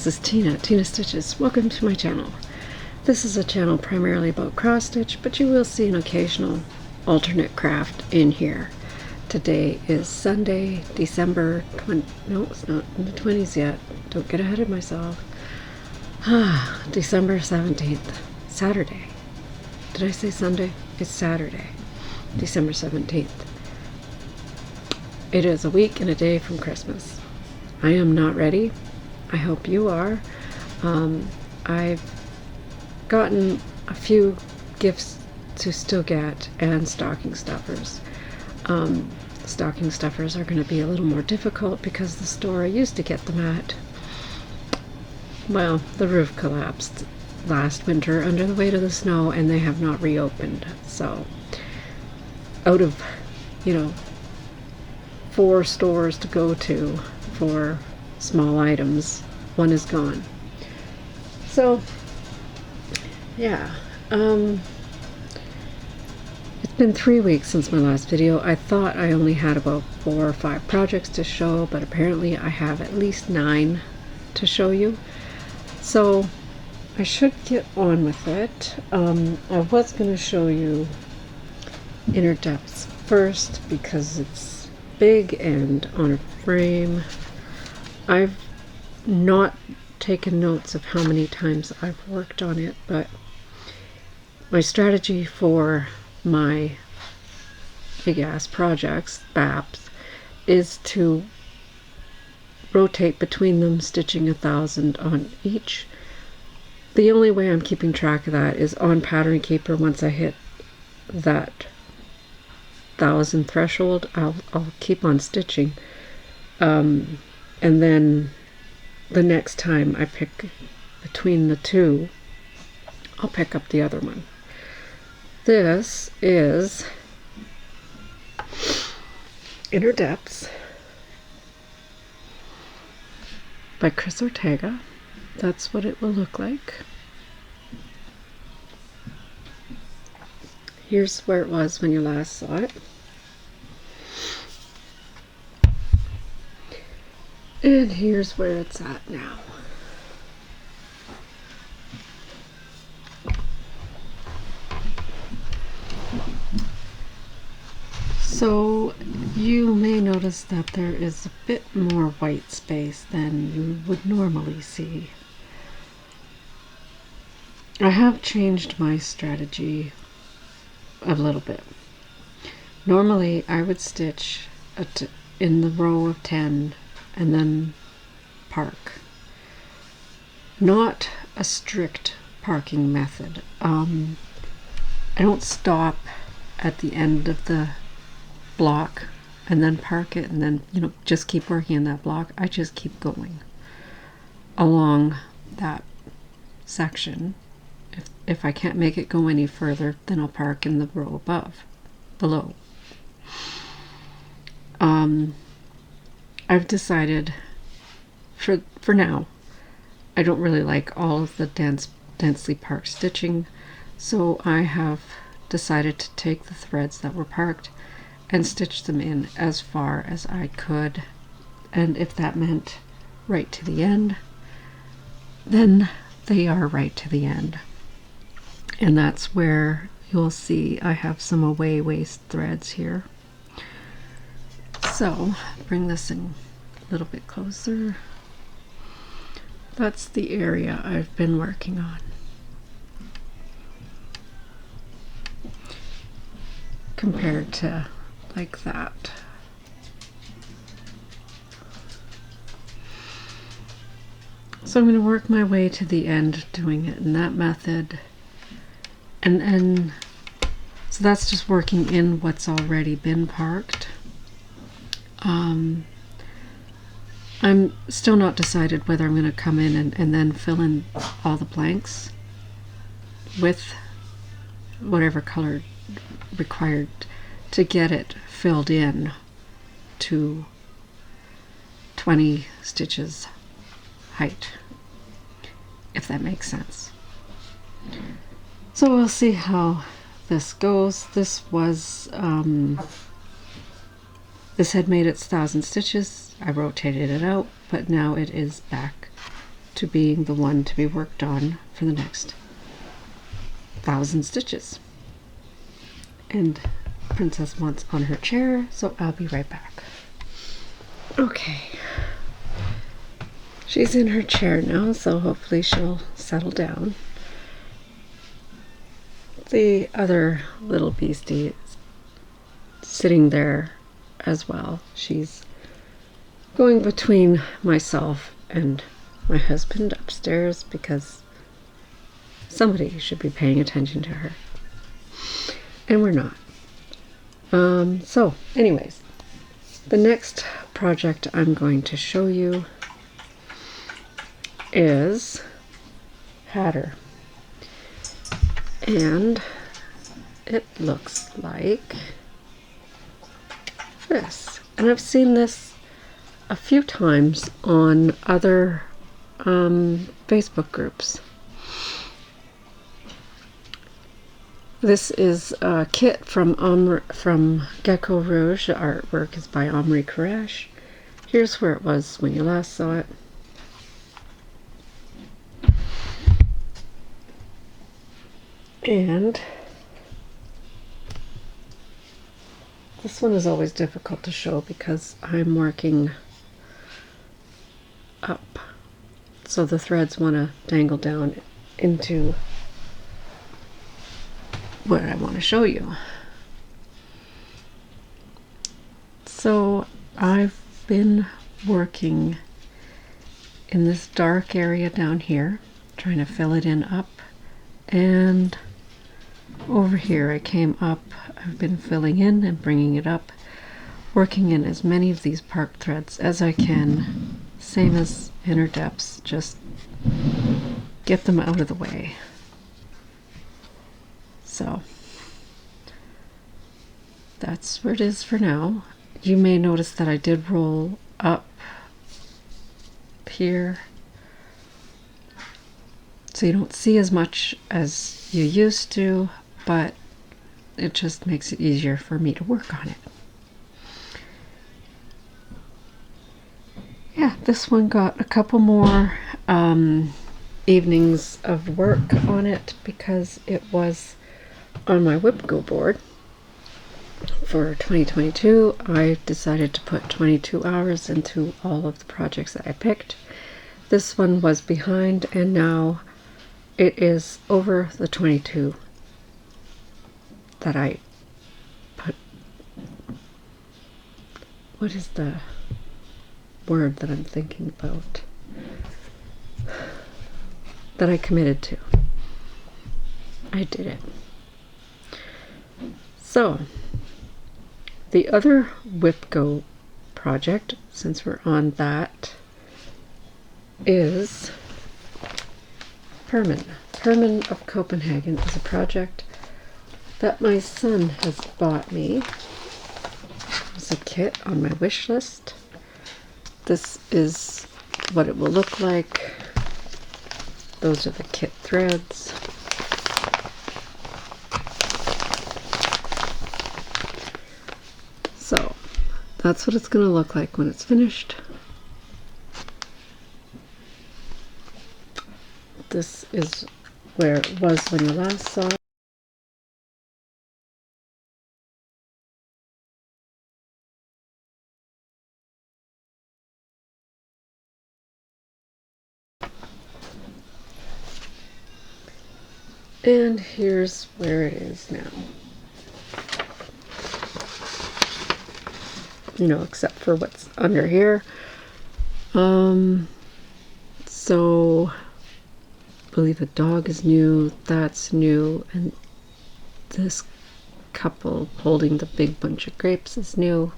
this is Tina Stitches. Welcome to my channel. This is a channel primarily about cross stitch, but you will see an occasional alternate craft in here. Today is Sunday, December 20, no it's not in the 20s yet, don't get ahead of myself. December 17th, Saturday. Did I say Sunday? It's Saturday, December 17th. It is a week and a day from Christmas. I am not ready. I hope you are. I've gotten a few gifts to still get and stocking stuffers. Stocking stuffers are going to be a little more difficult because the store I used to get them at, well, the roof collapsed last winter under the weight of the snow and they have not reopened. So out of, 4 stores to go to for small items, one is gone. So yeah, it's been 3 weeks since my last video. I thought I only had about 4 or 5 projects to show, but apparently I have at least 9 to show you. So I should get on with it. I was going to show you Inner Depths first because it's big and on a frame. I've not taken notes of how many times I've worked on it, but my strategy for my big ass projects, BAPs, is to rotate between them, stitching 1,000 on each. The only way I'm keeping track of that is on Pattern Keeper. Once I hit that 1,000 threshold, I'll keep on stitching, and then the next time I pick between the two, I'll pick up the other one. This is Inner Depths by Chris Ortega. That's what it will look like. Here's where it was when you last saw it. And here's where it's at now. So you may notice that there is a bit more white space than you would normally see. I have changed my strategy a little bit. Normally I would stitch in the row of 10 and then park. Not a strict parking method. I don't stop at the end of the block and then park it and then just keep working in that block. I just keep going along that section. If I can't make it go any further, then I'll park in the row below. I've decided for now, I don't really like all of the densely parked stitching, so I have decided to take the threads that were parked and stitch them in as far as I could, and if that meant right to the end, then they are right to the end. And that's where you'll see I have some away waste threads here. So bring this in a little bit closer. That's the area I've been working on. Compared to like that. So I'm going to work my way to the end doing it in that method. And so that's just working in what's already been parked. I'm still not decided whether I'm going to come in and then fill in all the blanks with whatever color required to get it filled in to 20 stitches height, if that makes sense. So we'll see how this goes. This was this had made its 1,000 stitches. I rotated it out, but now it is back to being the one to be worked on for the next 1,000 stitches. And Princess wants on her chair, so I'll be right back. Okay. She's in her chair now, so hopefully she'll settle down. The other little beastie is sitting there as well. She's going between myself and my husband upstairs because somebody should be paying attention to her. And we're not. So, anyways, the next project I'm going to show you is Hatter. And it looks like this. And I've seen this a few times on other Facebook groups. This is a kit from Gecko Rouge. The artwork is by Omri Koresh. Here's where it was when you last saw it. And this one is always difficult to show because I'm working up. So the threads want to dangle down into what I want to show you. So I've been working in this dark area down here, trying to fill it in up, and over here I came up. I've been filling in and bringing it up, working in as many of these park threads as I can, same as inner depths, just get them out of the way. So that's where it is for now. You may notice that I did roll up here, so you don't see as much as you used to, but it just makes it easier for me to work on it. Yeah, this one got a couple more evenings of work on it because it was on my WhipGo board. For 2022, I decided to put 22 hours into all of the projects that I picked. This one was behind, and now it is over the 22 that I put. What is the word that I'm thinking about? That I committed to. I did it. So, the other WhipGo project, since we're on that, is Herman. Herman of Copenhagen is a project that my son has bought me. It's a kit on my wish list. This is what it will look like. Those are the kit threads. So that's what it's going to look like when it's finished. This is where it was when you last saw it. And here's where it is now. You know, except for what's under here. So I believe the dog is new, that's new, and this couple holding the big bunch of grapes is new,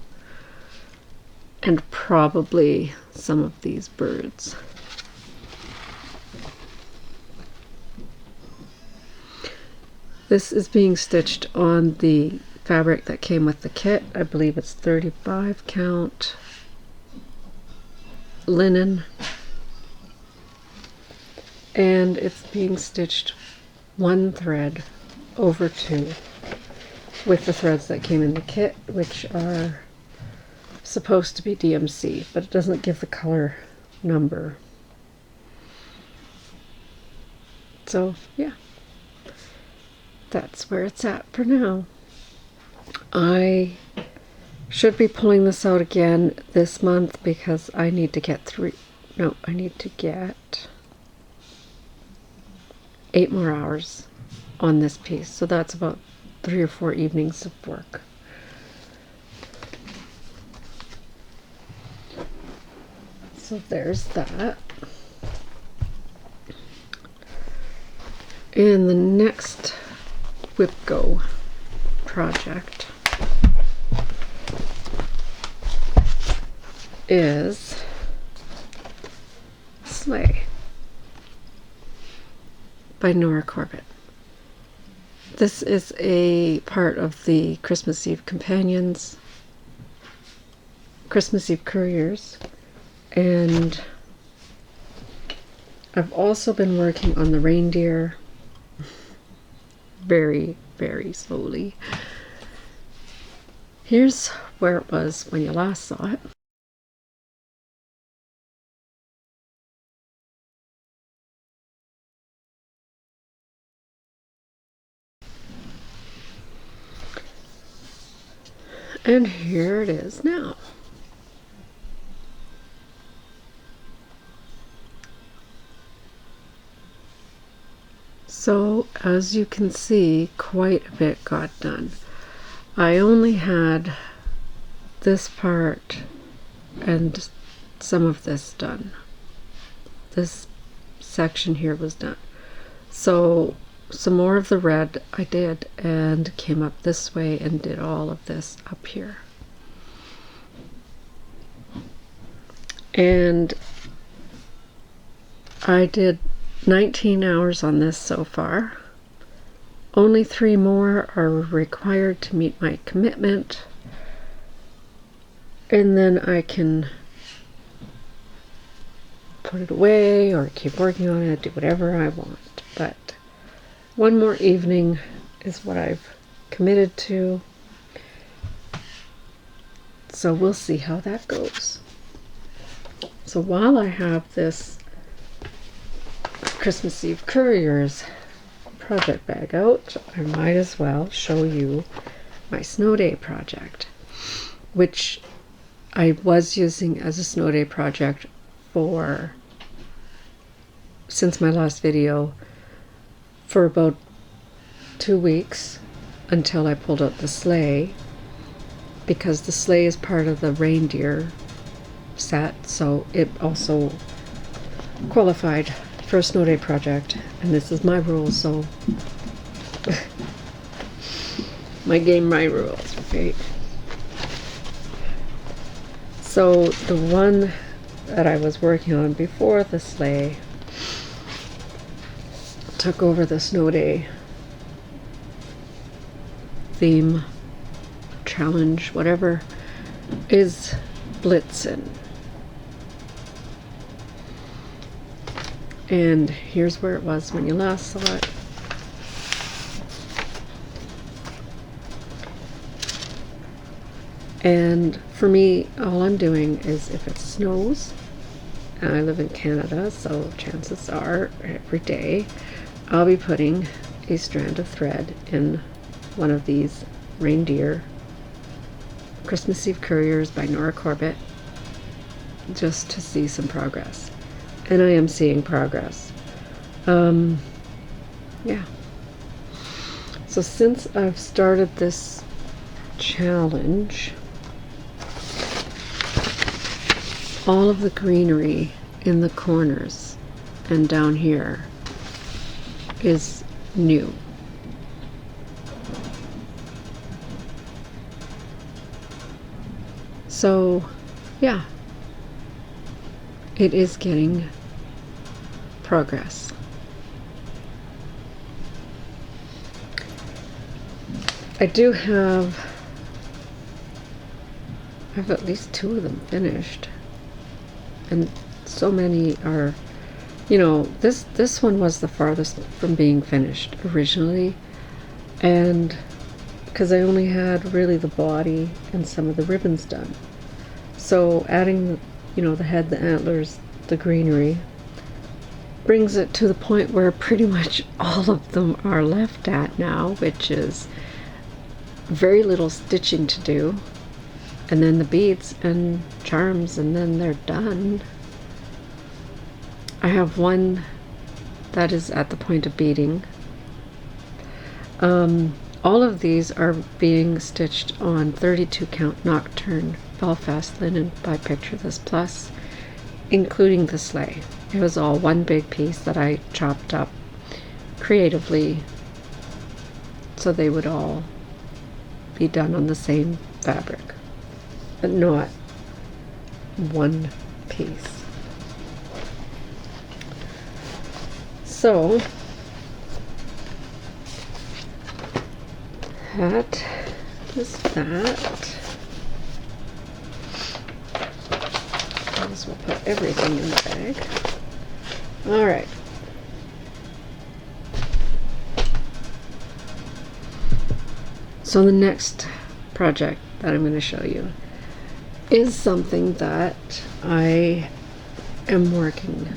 and probably some of these birds. This is being stitched on the fabric that came with the kit. I believe it's 35 count linen, and it's being stitched one thread over two with the threads that came in the kit, which are supposed to be DMC, but it doesn't give the color number. So yeah, that's where it's at for now. I should be pulling this out again this month because I need to get I need to get 8 more hours on this piece. So that's about 3 or 4 evenings of work. So there's that. And the next Whip Go project is Sleigh by Nora Corbett. This is a part of the Christmas Eve Companions, Christmas Eve Couriers, and I've also been working on the reindeer very, very slowly. Here's where it was when you last saw it. And here it is now. So, as you can see, quite a bit got done. I only had this part and some of this done. This section here was done. So, some more of the red I did and came up this way and did all of this up here. And I did 19 hours on this so far. Only 3 more are required to meet my commitment. And then I can put it away or keep working on it, do whatever I want. But 1 more evening is what I've committed to. So we'll see how that goes. So while I have this Christmas Eve Couriers project bag out, I might as well show you my snow day project, which I was using as a snow day project for, since my last video, for about 2 weeks until I pulled out the sleigh, because the sleigh is part of the reindeer set, so it also qualified for a snow day project, and this is my rules, so my game, my rules, right? So the one that I was working on before the sleigh took over the snow day theme, challenge, whatever, is Blitzen. And here's where it was when you last saw it. And for me, all I'm doing is, if it snows, and I live in Canada, so chances are every day I'll be putting a strand of thread in one of these reindeer Christmas Eve Couriers by Nora Corbett, just to see some progress. And I am seeing progress. Yeah. So since I've started this challenge, all of the greenery in the corners and down here is new. So, yeah, it is getting progress. I have at least 2 of them finished, and so many are, you know, this one was the farthest from being finished originally, and because I only had really the body and some of the ribbons done. So adding the, you know, the head, the antlers, the greenery, brings it to the point where pretty much all of them are left at now, which is very little stitching to do, and then the beads and charms, and then they're done. I have one that is at the point of beading. All of these are being stitched on 32 count Nocturne Belfast linen by Picture This Plus, including the Sleigh. It was all one big piece that I chopped up creatively so they would all be done on the same fabric, but not one piece. So that is that. Might as well put everything in the bag. All right. So the next project that I'm going to show you is something that I am working.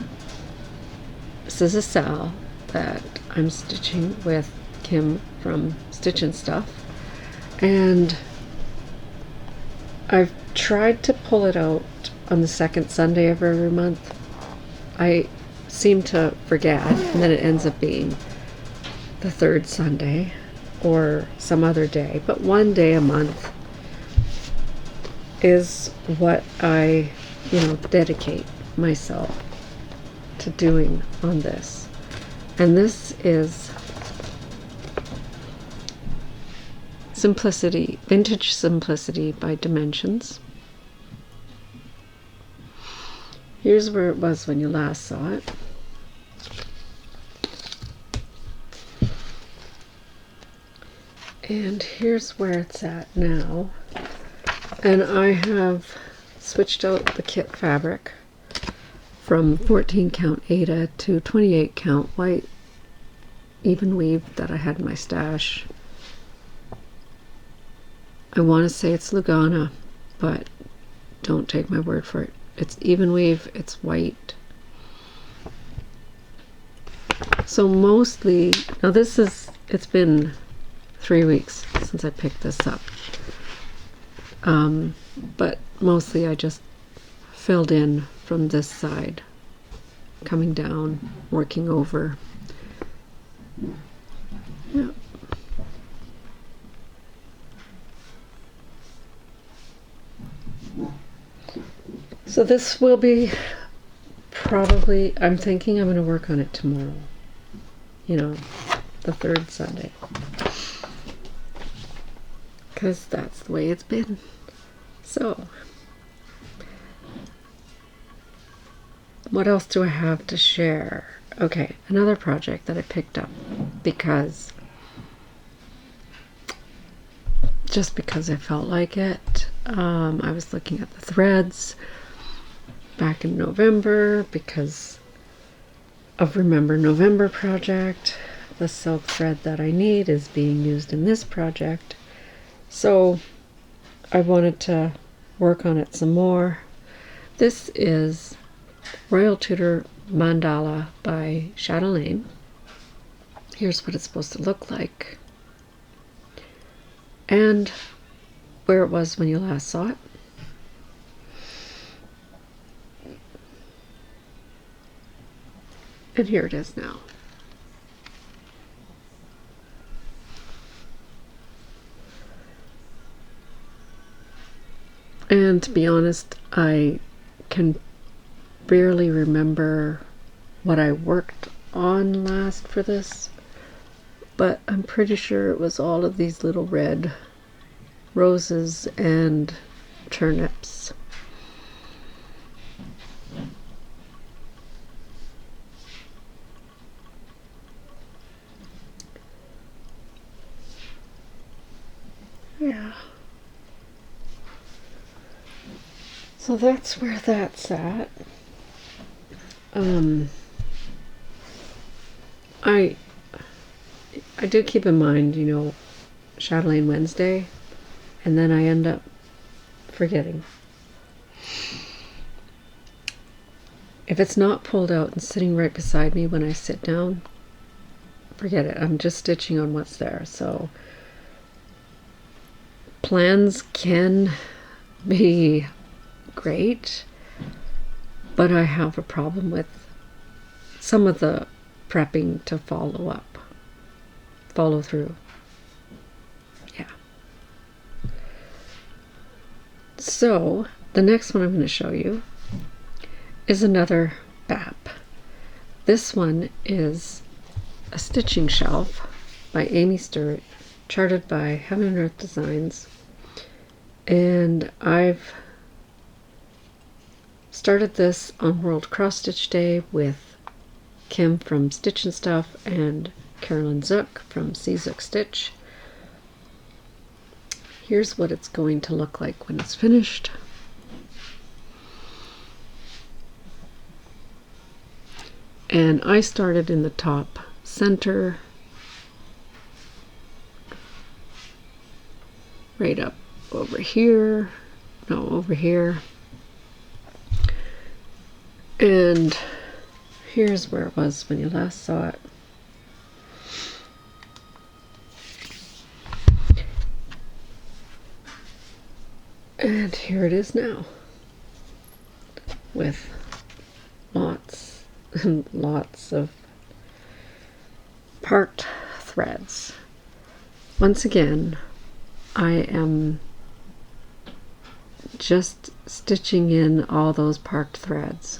This is a SAL that I'm stitching with Kim from Stitch and Stuff, and I've tried to pull it out on the second Sunday of every month. I seem to forget, and then it ends up being the third Sunday or some other day, but one day a month is what I, dedicate myself to doing on this. And this is Simplicity, Vintage Simplicity by Dimensions. Here's where it was when you last saw it. And here's where it's at now. And I have switched out the kit fabric from 14 count Ada to 28 count white even weave that I had in my stash. I want to say it's Lugana, but don't take my word for it. It's even weave, it's white. So mostly, now it's been 3 weeks since I picked this up. But mostly I just filled in from this side, coming down, working over. Yeah. So this will be probably, I'm thinking I'm going to work on it tomorrow. The third Sunday. Because that's the way it's been. So, what else do I have to share? Okay, another project that I picked up because I felt like it. I was looking at the threads back in November because of Remember November project. The silk thread that I need is being used in this project. So I wanted to work on it some more. This is Royal Tudor Mandala by Chatelaine. Here's what it's supposed to look like. And where it was when you last saw it. And here it is now. And to be honest, I can barely remember what I worked on last for this, but I'm pretty sure it was all of these little red roses and turnips. Yeah. So that's where that's at. I do keep in mind, Chatelaine Wednesday, and then I end up forgetting. if it's not pulled out and sitting right beside me when I sit down, forget it. I'm just stitching on what's there. So plans can be great, but I have a problem with some of the prepping to follow through. Yeah. So the next one I'm going to show you is another BAP. This one is a stitching shelf by Amy Stewart, charted by Herman of Designs, and I've started this on World Cross Stitch Day with Kim from Stitch and Stuff and Carolyn Zook from Zook Stitch. Here's what it's going to look like when it's finished. And I started in the top center, right up over here, no, over here. And here's where it was when you last saw it. And here it is now, with lots and lots of parked threads. Once again, I am just stitching in all those parked threads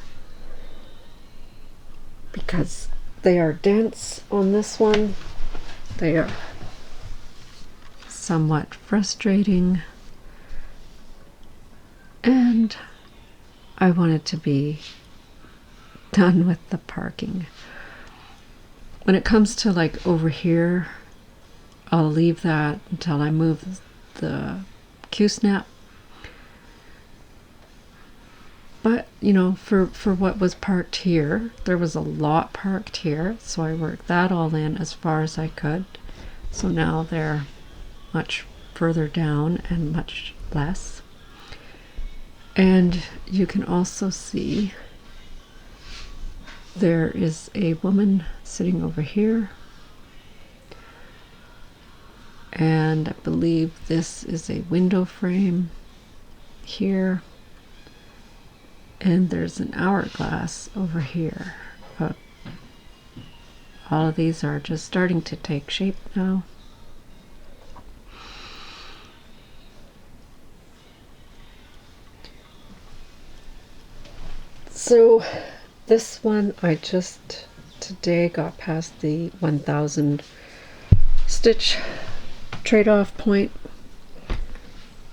because they are dense on this one. They are somewhat frustrating, and I want it to be done with the parking. When it comes to like over here, I'll leave that until I move the Q-snap. But, you know, for what was parked here, there was a lot parked here, so I worked that all in as far as I could. So now they're much further down and much less. And you can also see there is a woman sitting over here. And I believe this is a window frame here. And there's an hourglass over here. All of these are just starting to take shape now. So this one I just today got past the 1000 stitch trade-off point.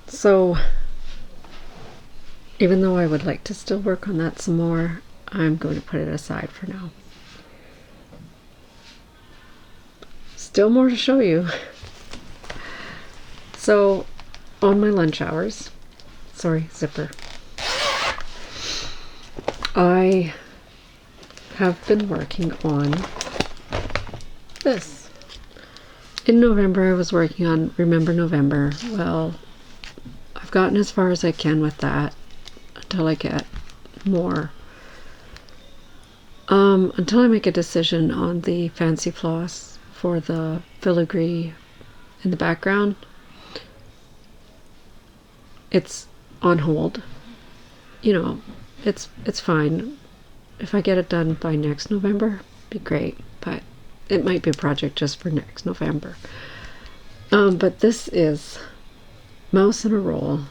So even though I would like to still work on that some more, I'm going to put it aside for now. Still more to show you. So on my lunch hours, sorry, zipper, I have been working on this. In November I was working on Remember November. Well, I've gotten as far as I can with that until I get more. Until I make a decision on the fancy floss for the filigree in the background, it's on hold. You know, it's fine. If I get it done by next November, it'd be great, but it might be a project just for next November. But this is Mouse in a Roll,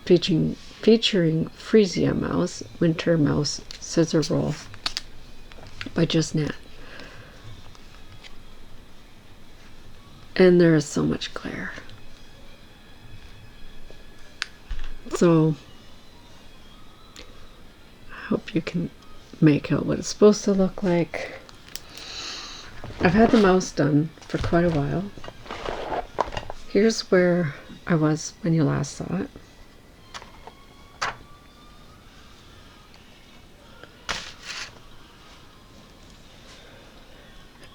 featuring Freesia Mouse, Winter Mouse Scissor Roll by Just Nat. And there is so much glare. So I hope you can make out what it's supposed to look like. I've had the mouse done for quite a while. Here's where I was when you last saw it.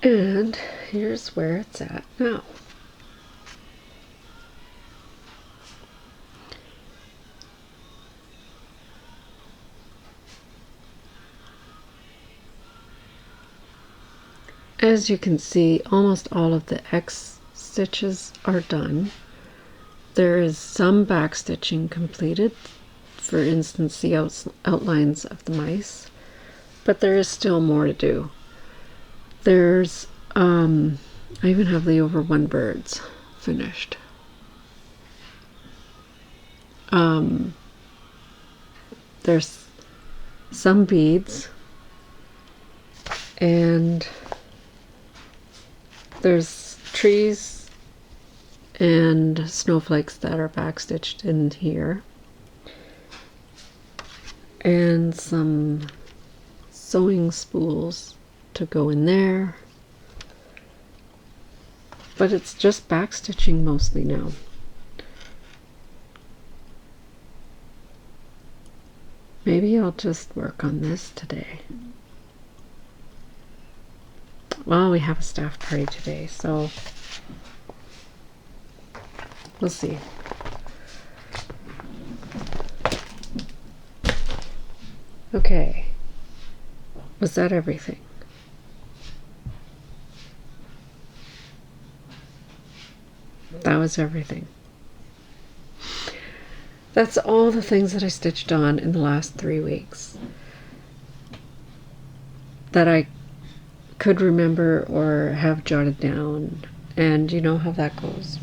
And here's where it's at now. As you can see, almost all of the X stitches are done. There is some back stitching completed, for instance the outlines of the mice, but there is still more to do. There's I even have the over one birds finished. There's some beads, and there's trees and snowflakes that are backstitched in here, and some sewing spools to go in there, but it's just backstitching mostly now. Maybe I'll just work on this today. Well, we have a staff party today, so we'll see. Okay. Was that everything? That was everything. That's all the things that I stitched on in the last 3 weeks that I could remember or have jotted down, and you know how that goes.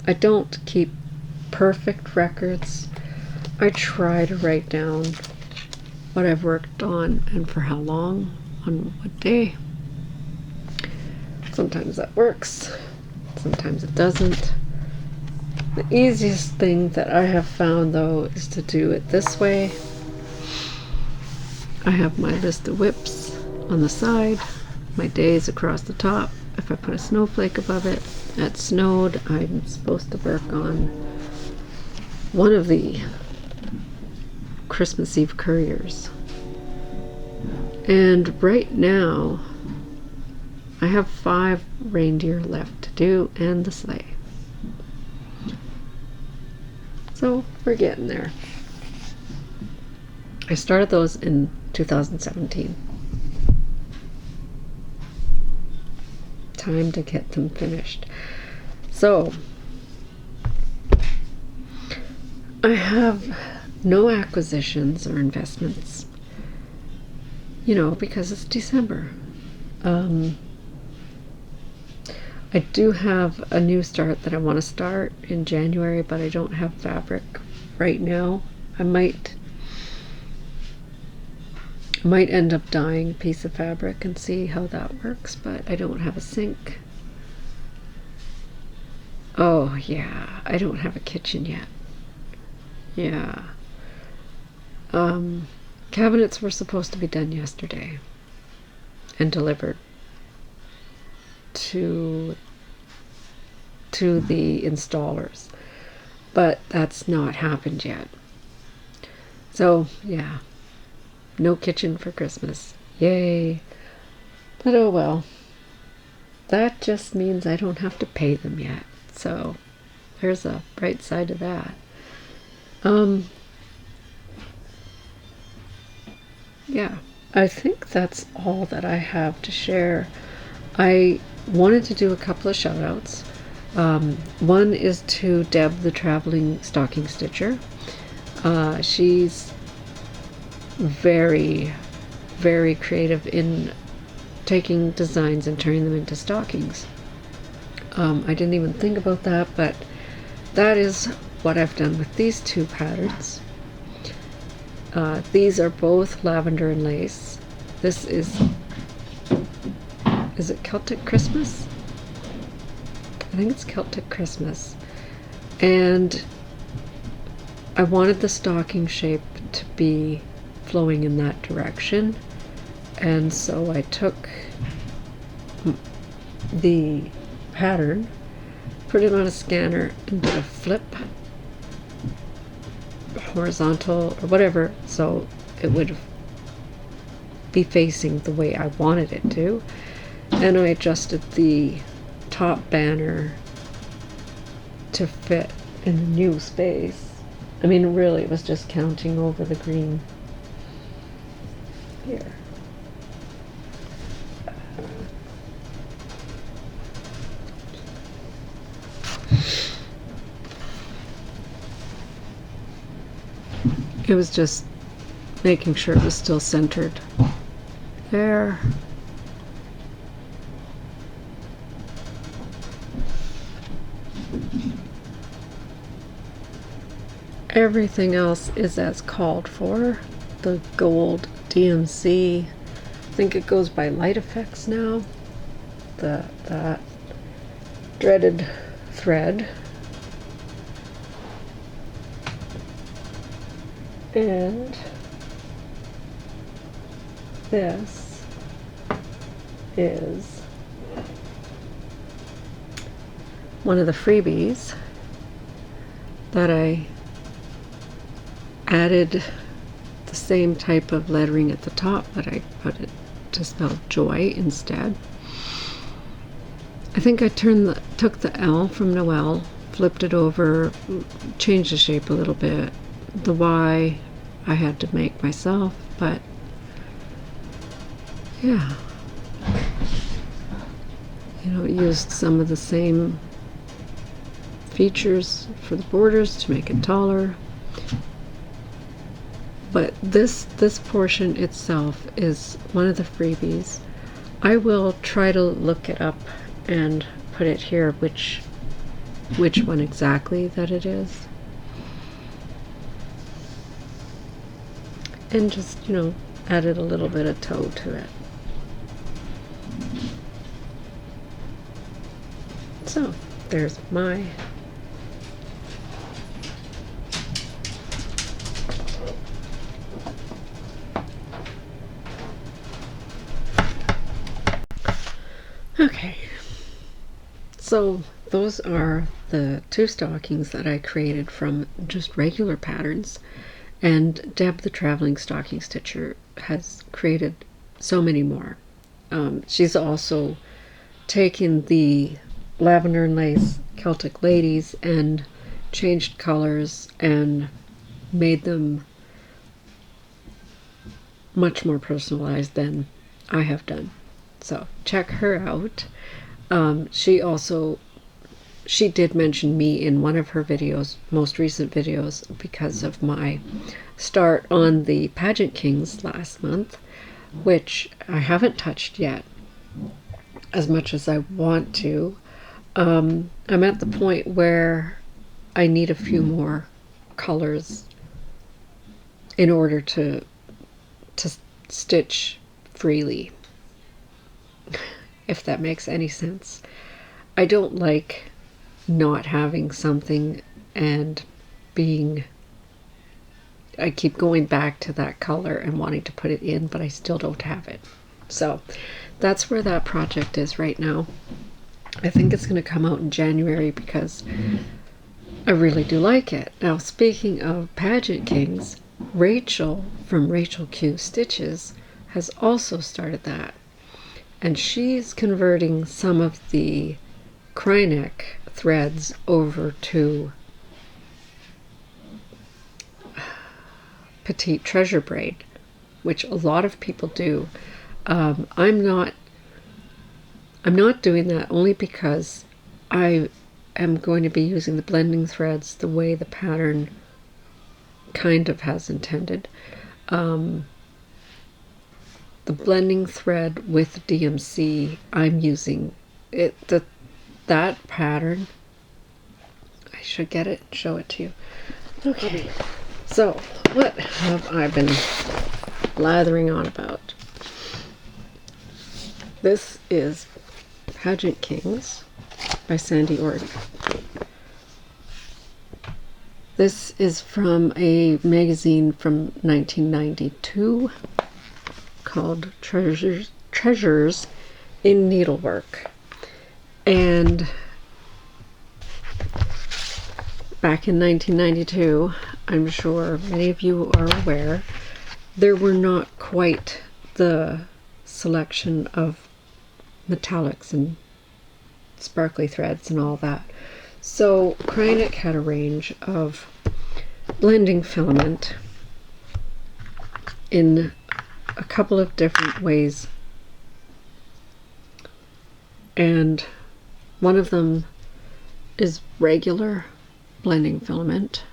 I don't keep perfect records. I try to write down what I've worked on and for how long, on what day. Sometimes that works, sometimes it doesn't. The easiest thing that I have found, though, is to do it this way. I have my list of whips on the side, my days across the top. If I put a snowflake above it, it snowed, I'm supposed to work on one of the Christmas Eve Couriers. And right now, I have 5 reindeer left to do, and the sleigh. So we're getting there. I started those in 2017. Time to get them finished. So I have no acquisitions or investments, you know, because it's December. I do have a new start that I want to start in January, but I don't have fabric right now. I might end up dyeing a piece of fabric and see how that works, but I don't have a sink. Oh yeah, I don't have a kitchen yet. Yeah. Cabinets were supposed to be done yesterday and delivered to the installers, but that's not happened yet. So yeah, no kitchen for Christmas. Yay. But oh well, that just means I don't have to pay them yet, so there's a bright side to that. Yeah, I think that's all that I have to share. I wanted to do a couple of shout outs. One is to Deb, the traveling stocking stitcher. She's very, very creative in taking designs and turning them into stockings. I didn't even think about that, but that is what I've done with these 2 patterns. These are both lavender and lace. This is it Celtic Christmas? I think it's Celtic Christmas. And I wanted the stocking shape to be flowing in that direction, and so I took the pattern, put it on a scanner, and did a flip horizontal or whatever, so it would be facing the way I wanted it to. And I adjusted the top banner to fit in the new space. I mean, really, it was just counting over the green here. It was just making sure it was still centered there. Everything else is as called for. The gold DMC, I think it goes by Light Effects now. That dreaded thread. And this is one of the freebies that I added the same type of lettering at the top, but I put it to spell joy instead. I think I took the L from Noel, flipped it over, changed the shape a little bit. The Y I had to make myself, but yeah, you know, used some of the same features for the borders to make it taller. But this portion itself is one of the freebies. I will try to look it up and put it here, which one exactly that it is. And just, you know, added a little bit of toe to it. So, there's my okay, so those are the 2 stockings that I created from just regular patterns, and Deb the Traveling Stocking Stitcher has created so many more. She's also taken the Lavender and Lace Celtic Ladies and changed colors and made them much more personalized than I have done. So check her out. She did mention me in one of her videos, most recent videos, because of my start on the Pageant Kings last month, which I haven't touched yet as much as I want to. I'm at the point where I need a few more colors in order to stitch freely, if that makes any sense. I don't like not having something and I keep going back to that color and wanting to put it in, but I still don't have it. So that's where that project is right now. I think it's going to come out in January because I really do like it. Now, speaking of Pageant Kings, Rachel from Rachel Q Stitches has also started that, and she's converting some of the Kryneck threads over to petite treasure braid, which a lot of people do. I'm not doing that only because I am going to be using the blending threads the way the pattern kind of has intended. The blending thread with DMC, I'm using it, that pattern. I should get it and show it to you. Okay, so what have I been blathering on about? This is Pageant Kings by Sandy Orton. This is from a magazine from 1992 called Treasures in Needlework. And back in 1992, I'm sure many of you are aware, there were not quite the selection of metallics and sparkly threads and all that. So Kryneck had a range of blending filament in a couple of different ways, and one of them is regular blending filament.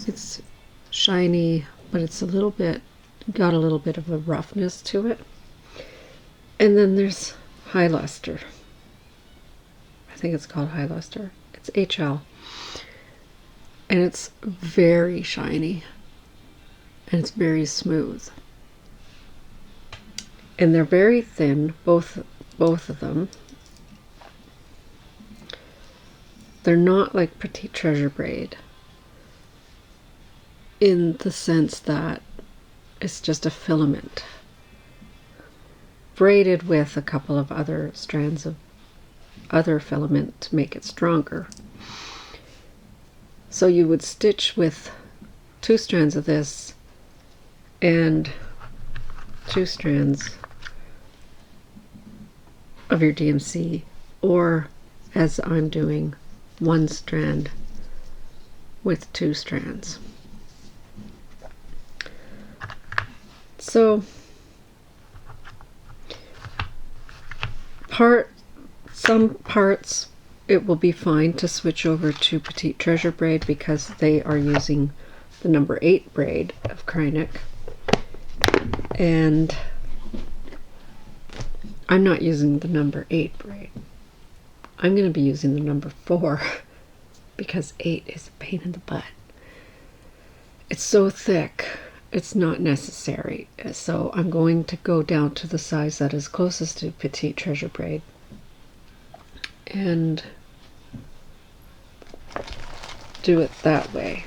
It's shiny, but it's a little bit, got a little bit of a roughness to it. And then there's High Luster. I think it's called High Luster. It's HL. And it's very shiny. And it's very smooth. And they're very thin, both of them. They're not like Petite Treasure braid in the sense that it's just a filament braided with a couple of other strands of other filament to make it stronger. So you would stitch with 2 strands of this and 2 strands of your DMC, or as I'm doing, 1 strand with 2 strands. So some parts it will be fine to switch over to Petite Treasure braid because they are using the number 8 braid of Krynic, and I'm not using the number 8 braid. I'm going to be using the number 4 because 8 is a pain in the butt. It's so thick, it's not necessary. So I'm going to go down to the size that is closest to Petite Treasure braid and do it that way.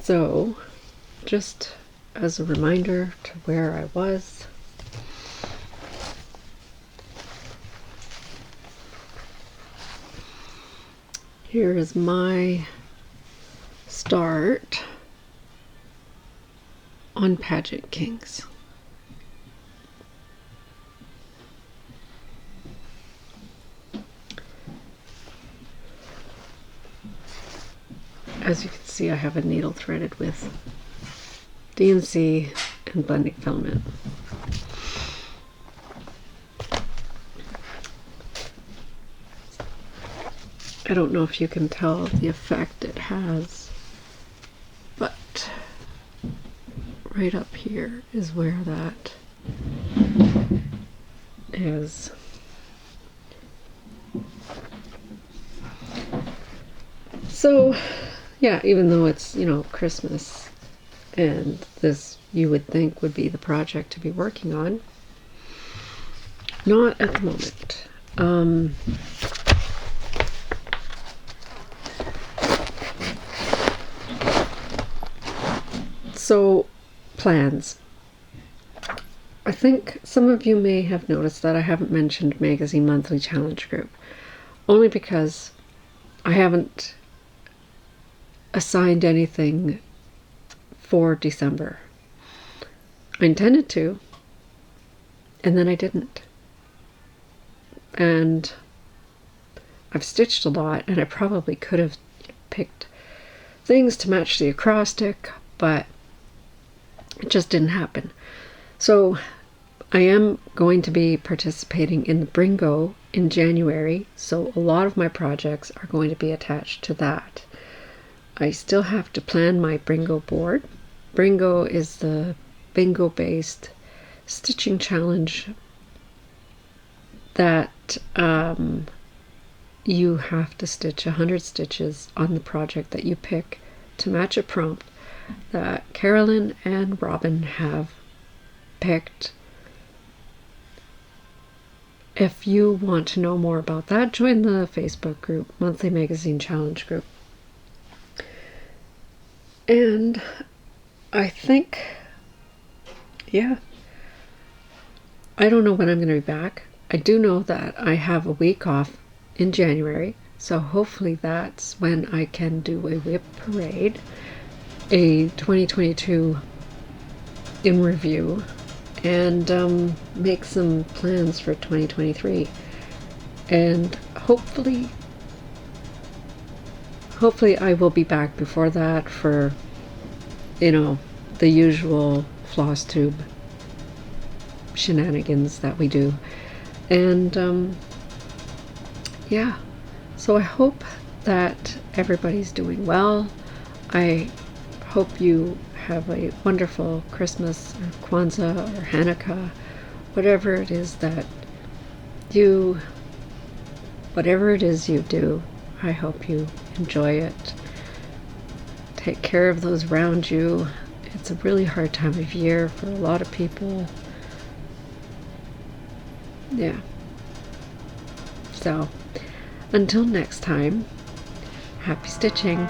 So just as a reminder to where I was, here is my start on Pageant Kings. As you can see, I have a needle threaded with DMC and blending filament. I don't know if you can tell the effect it has, but right up here is where that is. So yeah, even though it's, you know, Christmas and this you would think would be the project to be working on, not at the moment. So, plans. I think some of you may have noticed that I haven't mentioned Magazine Monthly Challenge Group, only because I haven't assigned anything for December. I intended to, and then I didn't. And I've stitched a lot, and I probably could have picked things to match the acrostic, but it just didn't happen. So I am going to be participating in the Bringo in January, so a lot of my projects are going to be attached to that. I still have to plan my Bringo board. Bringo is the bingo based stitching challenge that you have to stitch 100 stitches on the project that you pick to match a prompt that Carolyn and Robin have picked. If you want to know more about that, join the Facebook group, Monthly Magazine Challenge Group. And I think, yeah, I don't know when I'm going to be back. I do know that I have a week off in January, so hopefully that's when I can do a whip parade, a 2022 in review, and make some plans for 2023. And hopefully I will be back before that for, you know, the usual Flosstube shenanigans that we do. And yeah, so I hope that everybody's doing well. I hope you have a wonderful Christmas or Kwanzaa or Hanukkah, whatever it is you do. I hope you enjoy it. Take care of those around you. It's a really hard time of year for a lot of people. Yeah. So, until next time, happy stitching.